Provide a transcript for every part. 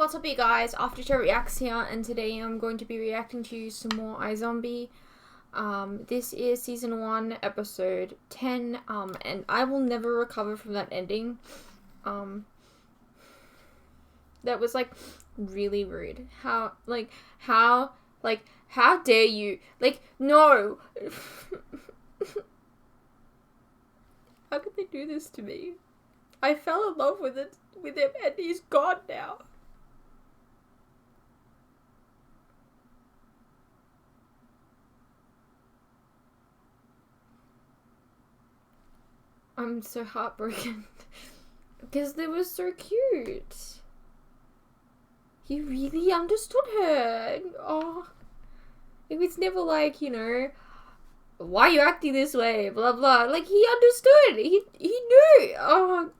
what's up you guys, After Show Reacts here, and today I'm going to be reacting to some more iZombie. This is season 1, episode 10, and I will never recover from that ending. That was, like, really rude. How dare you? Like, no! How could they do this to me? I fell in love with him, and he's gone now. I'm so heartbroken because they were so cute. He really understood her. Oh, it was never like, you know, why are you acting this way? Blah blah. Like, he understood. He knew. Oh.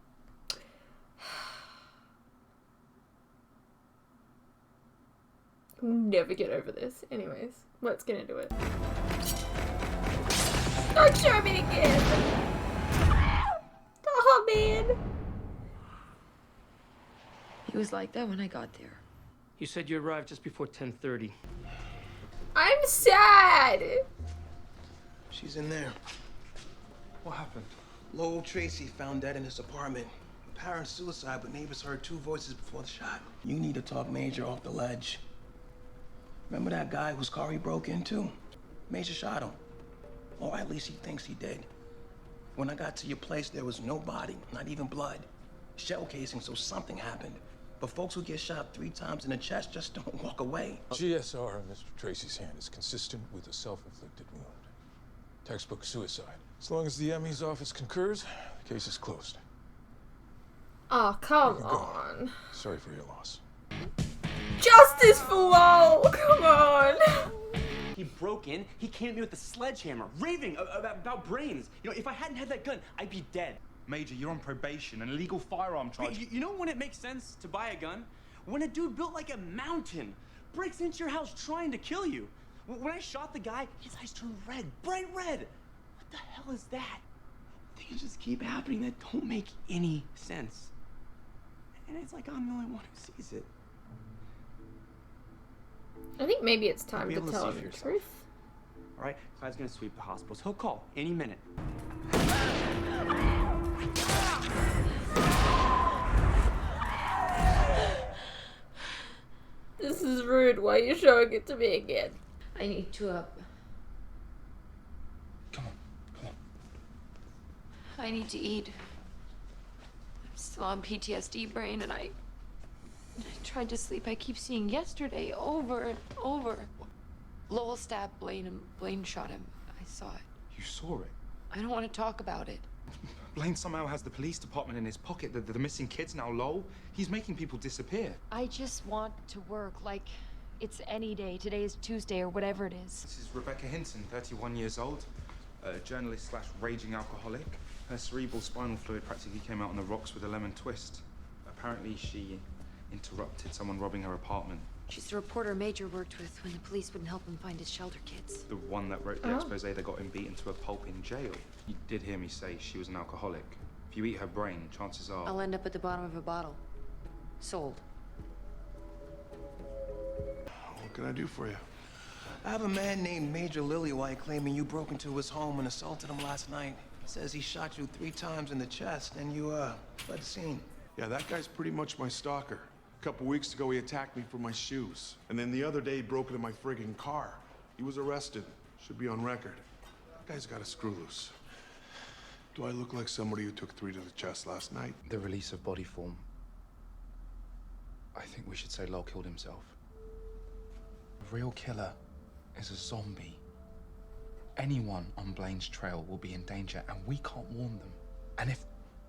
I'll never get over this. Anyways, let's get into it. Don't show me again. Oh, man. He was like that when I got there. You said you arrived just before 10:30. I'm sad. She's in there. What happened? Lowell Tracy found dead in his apartment. Apparent suicide, but neighbors heard 2 voices before the shot. You need to talk Major off the ledge. Remember that guy whose car he broke into? Major shot him. Or at least he thinks he did. When I got to your place, there was no body, not even blood. Shell casing, so something happened. But folks who get shot 3 times in the chest just don't walk away. GSR in Mr. Tracy's hand is consistent with a self-inflicted wound. Textbook suicide. As long as the ME's office concurs, the case is closed. Oh, come on. Sorry for your loss. Justice for Lowell! Come on! He broke in, he came at me with a sledgehammer, raving about brains. You know, if I hadn't had that gun, I'd be dead. Major, you're on probation, an illegal firearm charge. You know when it makes sense to buy a gun? When a dude built like a mountain breaks into your house trying to kill you. When I shot the guy, his eyes turned red, bright red. What the hell is that? Things just keep happening that don't make any sense. And it's like I'm the only one who sees it. I think maybe it's time You'll to be able tell see him for the truth. All right, Clyde's gonna sweep the hospitals. He'll call any minute. This is rude. Why are you showing it to me again? I need to, Come on. I need to eat. I'm still on PTSD brain, and I tried to sleep. I keep seeing yesterday over and over. Lowell stabbed Blaine and Blaine shot him. I saw it. You saw it? I don't want to talk about it. Blaine somehow has the police department in his pocket. The missing kid's now Lowell. He's making people disappear. I just want to work like it's any day. Today is Tuesday or whatever it is. This is Rebecca Hinton, 31 years old, a journalist slash raging alcoholic. Her cerebral spinal fluid practically came out on the rocks with a lemon twist. Apparently she interrupted someone robbing her apartment. She's the reporter Major worked with when the police wouldn't help him find his shelter kids. The one that wrote the expose that got him beaten to a pulp in jail. You did hear me say she was an alcoholic. If you eat her brain, chances are... I'll end up at the bottom of a bottle. Sold. What can I do for you? I have a man named Major Lillywhite claiming you broke into his home and assaulted him last night. Says he shot you 3 times in the chest and you, fled the scene. Yeah, that guy's pretty much my stalker. A couple weeks ago, he attacked me for my shoes. And then the other day, he broke into my friggin' car. He was arrested. Should be on record. That guy's got a screw loose. Do I look like somebody who took 3 to the chest last night? The release of body form. I think we should say Lowell killed himself. The real killer is a zombie. Anyone on Blaine's trail will be in danger, and we can't warn them. And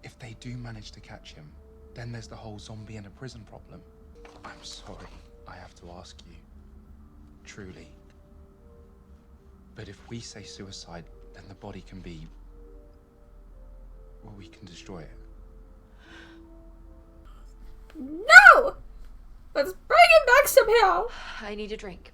if they do manage to catch him, then there's the whole zombie in a prison problem. I'm sorry, I have to ask you. Truly. But if we say suicide, then the body can be... well, we can destroy it. No! Let's bring him back somehow! I need a drink.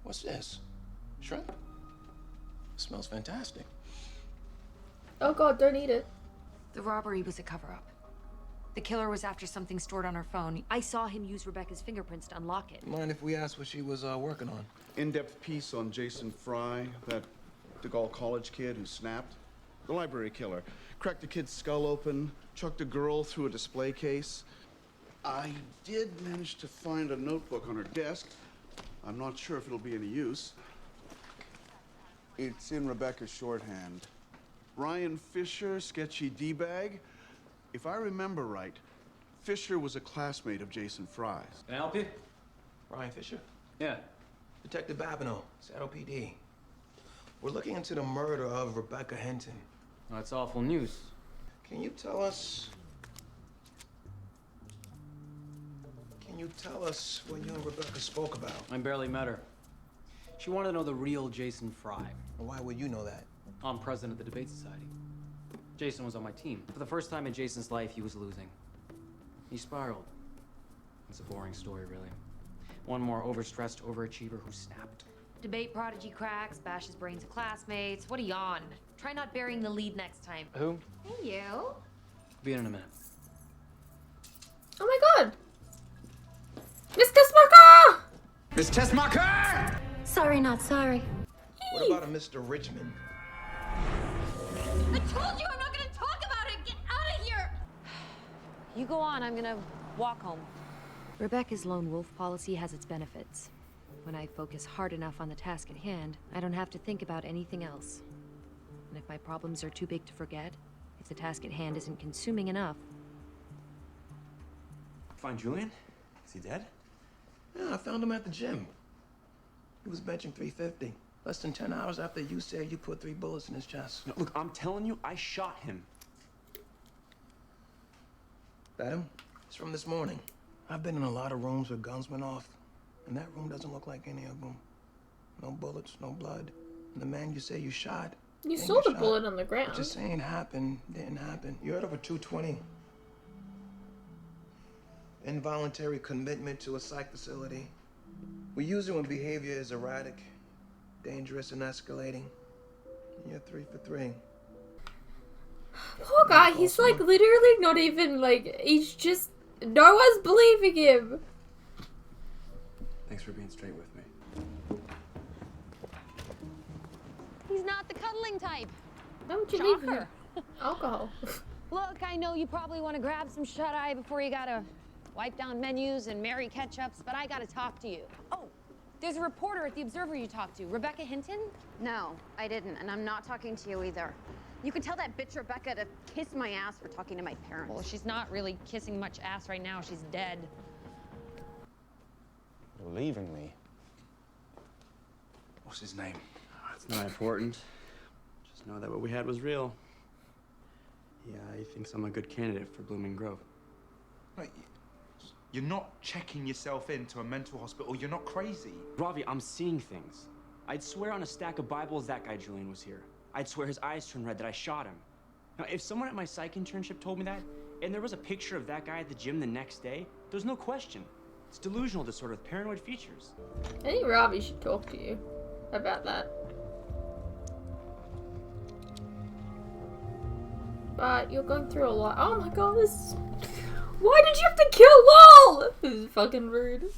What's this? Shrimp? Smells fantastic. Oh god, don't eat it. The robbery was a cover-up. The killer was after something stored on her phone. I saw him use Rebecca's fingerprints to unlock it. Mind if we ask what she was working on? In-depth piece on Jason Fry, that DeGaulle College kid who snapped. The library killer. Cracked a kid's skull open, chucked a girl through a display case. I did manage to find a notebook on her desk. I'm not sure if it'll be any use. It's in Rebecca's shorthand. Ryan Fisher, sketchy D-bag. If I remember right, Fisher was a classmate of Jason Fry's. Can I help you? Ryan Fisher? Yeah. Detective Babineau, Saddle PD. We're looking into the murder of Rebecca Hinton. Oh, that's awful news. Can you tell us what you and Rebecca spoke about? I barely met her. She wanted to know the real Jason Fry. Why would you know that? I'm president of the Debate Society. Jason was on my team. For the first time in Jason's life, he was losing. He spiraled. It's a boring story, really. One more overstressed overachiever who snapped. Debate prodigy cracks, bashes brains of classmates. What are you on? Try not burying the lead next time. Who? Hey, you. Be in a minute. Oh my god! Miss TESSMACHERRRR! Miss TESSMACHERRRR! Sorry, not sorry. What about a Mr. Richmond? I told you I'm not gonna talk about it! Get out of here! You go on, I'm gonna walk home. Rebecca's lone wolf policy has its benefits. When I focus hard enough on the task at hand, I don't have to think about anything else. And if my problems are too big to forget, if the task at hand isn't consuming enough... Find Julian? Is he dead? Yeah, I found him at the gym. He was benching 350. Less than 10 hours after you said you put 3 bullets in his chest. No, look, I'm telling you, I shot him. That him? It's from this morning. I've been in a lot of rooms where guns went off, and that room doesn't look like any of them. No bullets, no blood. And the man you say you shot... You saw the bullet on the ground. Just saying happened, didn't happen. You heard of a 220? Involuntary commitment to a psych facility. We use it when behavior is erratic, dangerous, and escalating. You're 3 for 3. Poor guy, he's like literally not even like, he's just, no one's believing him. Thanks for being straight with me. He's not the cuddling type. Why would you leave him? Shocker. Alcohol. Look, I know you probably want to grab some shut-eye before you gotta wipe down menus and marry ketchups, but I gotta talk to you. Oh, there's a reporter at the Observer you talked to, Rebecca Hinton? No, I didn't, and I'm not talking to you either. You can tell that bitch Rebecca to kiss my ass for talking to my parents. Well, she's not really kissing much ass right now. She's dead. You're leaving me. What's his name? It's not important. Just know that what we had was real. Yeah, he thinks I'm a good candidate for Blooming Grove. Wait, you're not checking yourself into a mental hospital. You're not crazy. Ravi, I'm seeing things. I'd swear on a stack of Bibles that guy Julian was here. I'd swear his eyes turned red that I shot him. Now, if someone at my psych internship told me that, and there was a picture of that guy at the gym the next day, there's no question. It's delusional disorder with paranoid features. I think Ravi should talk to you about that. But you're going through a lot. Oh my god, this... Why did you have to kill LOL? This is fucking rude.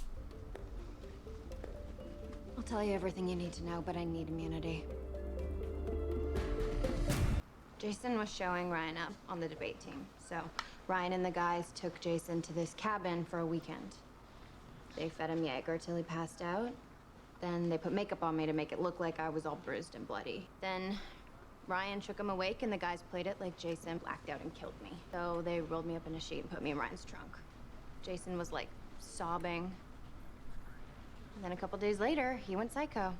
I'll tell you everything you need to know, but I need immunity. Jason was showing Ryan up on the debate team. So Ryan and the guys took Jason to this cabin for a weekend. They fed him Jaeger till he passed out. Then they put makeup on me to make it look like I was all bruised and bloody. Then Ryan shook him awake and the guys played it like Jason blacked out and killed me. So they rolled me up in a sheet and put me in Ryan's trunk. Jason was like sobbing. And then a couple days later, he went psycho.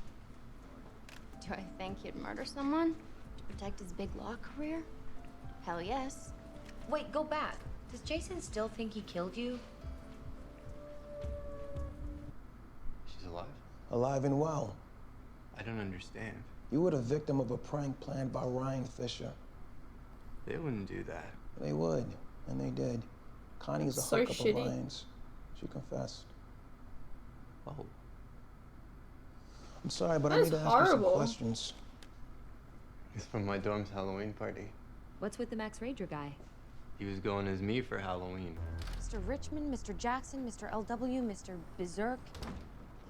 Do I think he'd murder someone to protect his big law career? Hell yes. Wait, go back. Does Jason still think he killed you? She's alive? Alive and well. I don't understand. You were the victim of a prank planned by Ryan Fisher. They wouldn't do that. They would, and they did. Connie's a So hookup of shitty. Ryan's. She confessed. Oh. I'm sorry, but That I is need to ask you some horrible. questions. He's from my dorm's Halloween party. What's with the Max Rager guy? He was going as me for Halloween. Mr. Richmond, Mr. Jackson, Mr. LW, Mr. Berserk.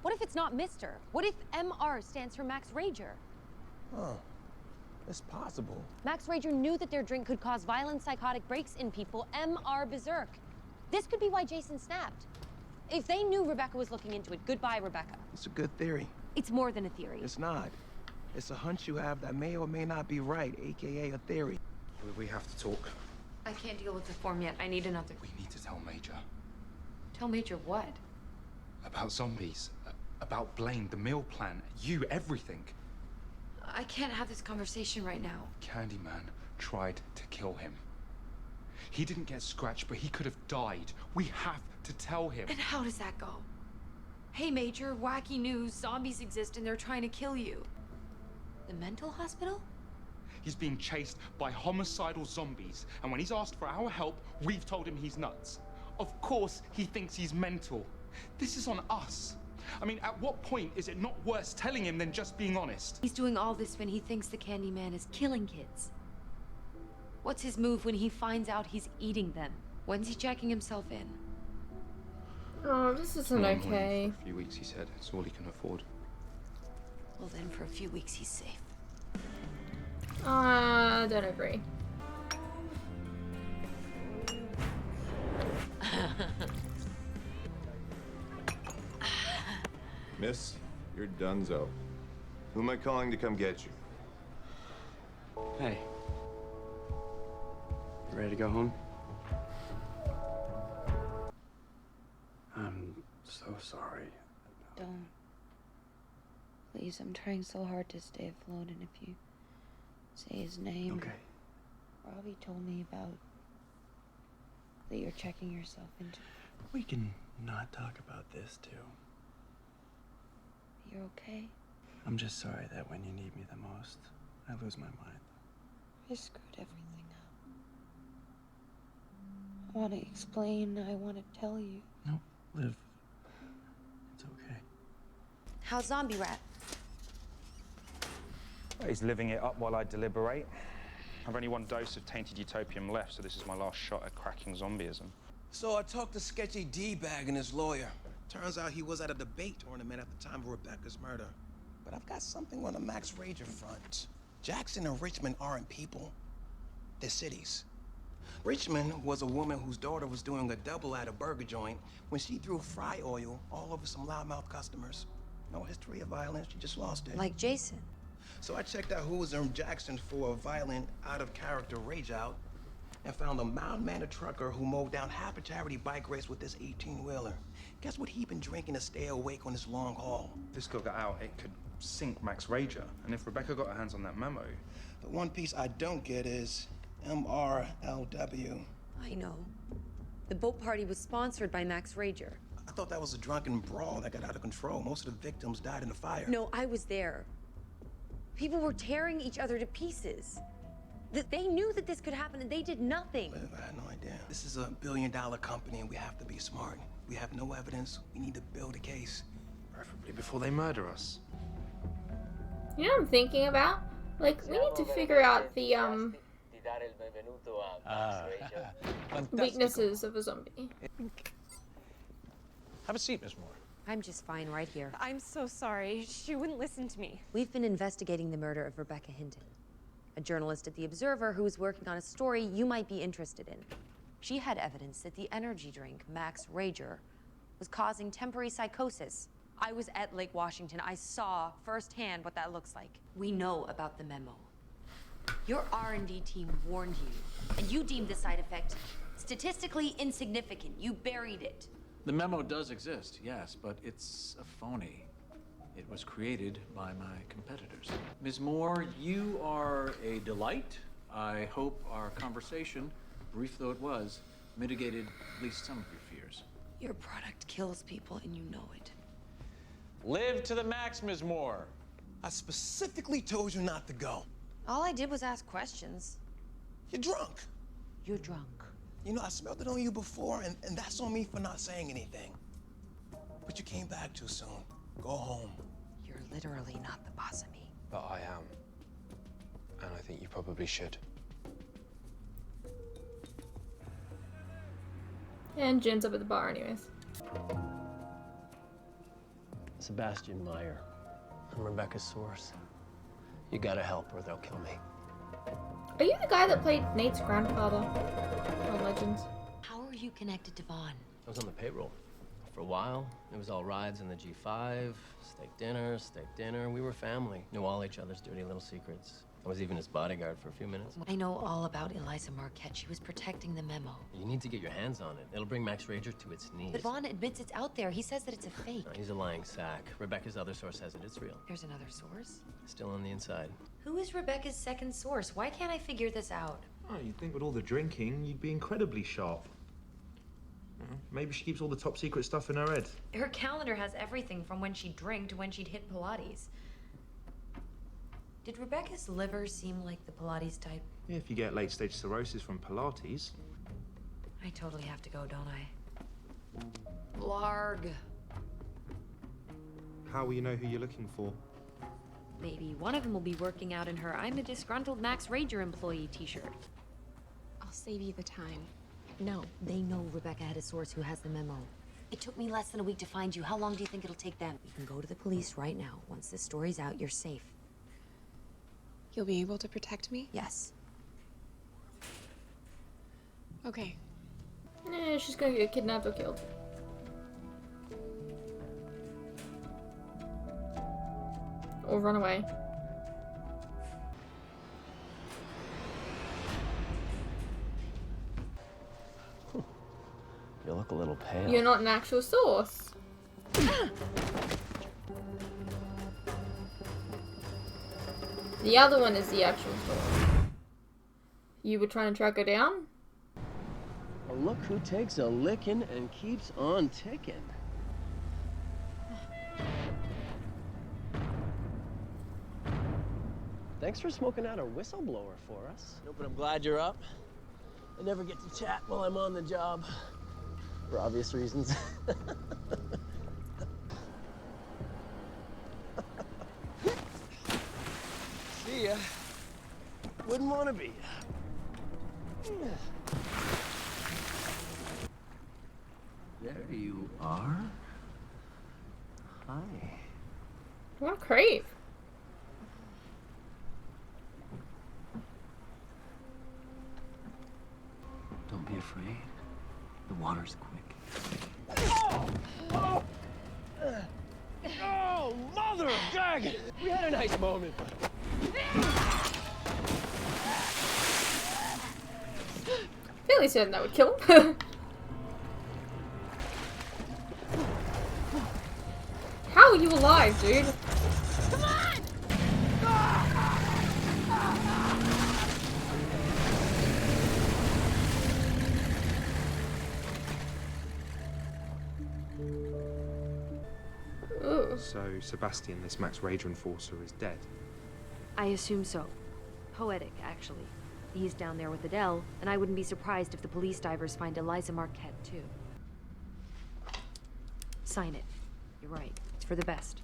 What if it's not Mr.? What if MR stands for Max Rager? Huh. It's possible. Max Rager knew that their drink could cause violent psychotic breaks in people. MR Berserk. This could be why Jason snapped. If they knew Rebecca was looking into it, goodbye, Rebecca. It's a good theory. It's more than a theory. It's not. It's a hunch you have that may or may not be right, AKA a theory. We have to talk. I can't deal with the form yet. I need another. We need to tell Major. Tell Major what? About zombies. About Blaine, the meal plan. You, everything. I can't have this conversation right now. Candyman tried to kill him. He didn't get scratched, but he could have died. We have to tell him. And how does that go? Hey, Major, wacky news. Zombies exist and they're trying to kill you. The mental hospital? He's being chased by homicidal zombies, and when he's asked for our help, we've told him he's nuts. Of course he thinks he's mental. This is on us. I mean, at what point is it not worse telling him than just being honest? He's doing all this when he thinks the Candyman is killing kids. What's his move when he finds out he's eating them? When's he checking himself in? Oh, this isn't okay. For a few weeks, he said. It's all he can afford. Well, then for a few weeks he's safe. Don't agree. Miss, you're donezo. Who am I calling to come get you? Hey. You ready to go home? I'm so sorry. Don't. Please, I'm trying so hard to stay afloat, and if you say his name... Okay. Robbie told me about that you're checking yourself into. We can not talk about this, too. You're okay? I'm just sorry that when you need me the most, I lose my mind. I screwed everything up. I want to explain. I want to tell you. No, Liv. It's okay. How's Zombie Rat? He's living it up while I deliberate. I've only one dose of tainted utopium left, so this is my last shot at cracking zombieism. So I talked to Sketchy D-Bag and his lawyer. Turns out he was at a debate tournament at the time of Rebecca's murder. But I've got something on the Max Rager front. Jackson and Richmond aren't people. They're cities. Richmond was a woman whose daughter was doing a double at a burger joint when she threw fry oil all over some loudmouth customers. No history of violence, she just lost it. Like Jason. So I checked out who was in Jackson for a violent, out-of-character rage-out and found a mild-mannered trucker who mowed down half a charity bike race with this 18-wheeler. Guess what he'd been drinking to stay awake on his long haul? If this girl got out, it could sink Max Rager. And if Rebecca got her hands on that memo... The one piece I don't get is MRLW. I know. The boat party was sponsored by Max Rager. I thought that was a drunken brawl that got out of control. Most of the victims died in the fire. No, I was there. People were tearing each other to pieces. They knew that this could happen and they did nothing. Liv, I had no idea. This is a billion-dollar company and we have to be smart. We have no evidence. We need to build a case. Preferably before they murder us. You know what I'm thinking about? Like, we need to figure out the, weaknesses of a zombie. Have a seat, Miss Moore. I'm just fine right here. I'm so sorry. She wouldn't listen to me. We've been investigating the murder of Rebecca Hinton, a journalist at The Observer who was working on a story you might be interested in. She had evidence that the energy drink, Max Rager, was causing temporary psychosis. I was at Lake Washington. I saw firsthand what that looks like. We know about the memo. Your R&D team warned you, and you deemed the side effect statistically insignificant. You buried it. The memo does exist, yes, but it's a phony. It was created by my competitors. Ms. Moore, you are a delight. I hope our conversation, brief though it was, mitigated at least some of your fears. Your product kills people, and you know it. Live to the max, Ms. Moore. I specifically told you not to go. All I did was ask questions. You're drunk. You're drunk. You know, I smelled it on you before, and that's on me for not saying anything. But you came back too soon. Go home. You're literally not the boss of me. But I am. And I think you probably should. And Jen's up at the bar anyways. Sebastian Meyer. I'm Rebecca's source. You gotta help or they'll kill me. Are you the guy that played Nate's grandfather on Legends? How are you connected to Vaughn? I was on the payroll. For a while, it was all rides in the G5, steak dinner. We were family. Knew all each other's dirty little secrets. I was even his bodyguard for a few minutes. I know all about Eliza Marquette. She was protecting the memo. You need to get your hands on it. It'll bring Max Rager to its knees. But Vaughn admits it's out there. He says that it's a fake. No, he's a lying sack. Rebecca's other source says it. It's real. There's another source? Still on the inside. Who is Rebecca's second source? Why can't I figure this out? Oh, you'd think with all the drinking, you'd be incredibly sharp. Maybe she keeps all the top secret stuff in her head. Her calendar has everything from when she'd drink to when she'd hit Pilates. Did Rebecca's liver seem like the Pilates type? Yeah, if you get late-stage cirrhosis from Pilates. I totally have to go, don't I? Blarg. How will you know who you're looking for? Maybe one of them will be working out in her "I'm a disgruntled Max Rager employee" t-shirt. I'll save you the time. No, they know Rebecca had a source who has the memo. It took me less than a week to find you. How long do you think it'll take them? You can go to the police right now. Once this story's out, you're safe. You'll be able to protect me? Yes. Okay. Nah, she's gonna get kidnapped or killed. Or run away. You look a little pale. You're not an actual source. The other one is the actual source. You were trying to track her down? Well, look who takes a licking and keeps on ticking. Thanks for smoking out a whistleblower for us. No, but I'm glad you're up. I never get to chat while I'm on the job. For obvious reasons. See ya. Wouldn't want to be. There you are. Hi. What a creep. Don't be afraid. The water's quick. Oh, mother of God! We had a nice moment. Fairly certain that would kill him. How are you alive, dude? Come on! Ooh. So Sebastian, this Max Rager enforcer, is dead. I assume so. Poetic, actually. He's down there with Adele, and I wouldn't be surprised if the police divers find Eliza Marquette, too. Sign it. You're right. It's for the best.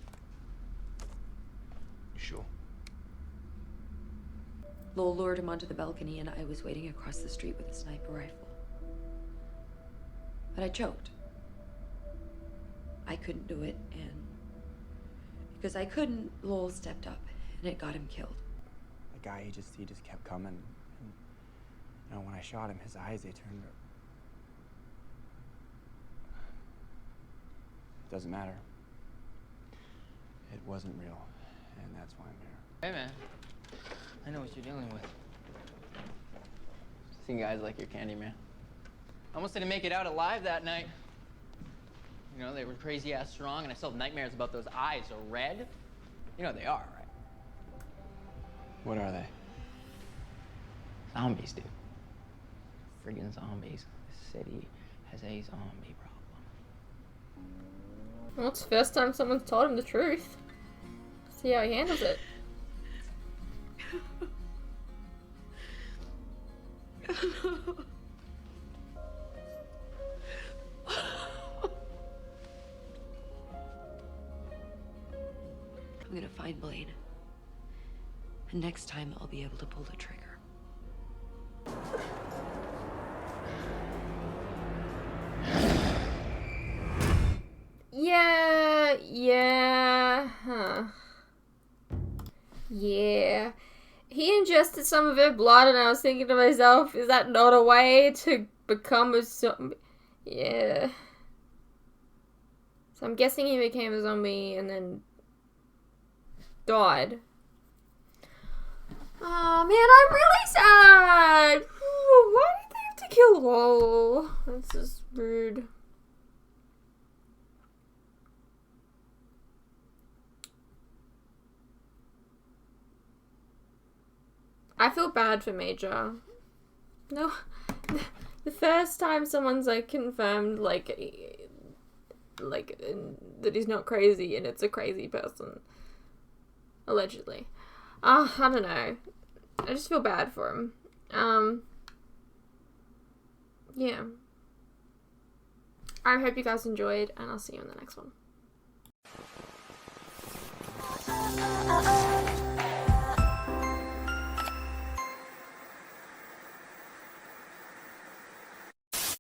You sure? Lowell lured him onto the balcony, and I was waiting across the street with a sniper rifle. But I choked. I couldn't do it, and because I couldn't, Lowell stepped up, and it got him killed. The guy, he just kept coming. And, you know, when I shot him, his eyes, they turned. It doesn't matter. It wasn't real, and that's why I'm here. Hey, man. I know what you're dealing with. Seen guys like your candy, man. Almost didn't make it out alive that night. You know, they were crazy-ass strong, and I still have nightmares about those eyes are red. You know they are, right? What are they? Zombies, dude. Friggin' zombies. This city has a zombie problem. Well, it's the first time someone's told him the truth. See how he handles it. I'm gonna find Blaine. And next time I'll be able to pull the trigger. Yeah, huh. Yeah. He ingested some of her blood, and I was thinking to myself, is that not a way to become a zombie? Yeah. So I'm guessing he became a zombie and then died. Oh man, I'm really sad. Why did they have to kill Lol? That's just rude. I feel bad for Major. No, the first time someone's like confirmed like that he's not crazy and it's a crazy person, allegedly. I don't know. I just feel bad for him. Yeah. I hope you guys enjoyed, and I'll see you in the next one.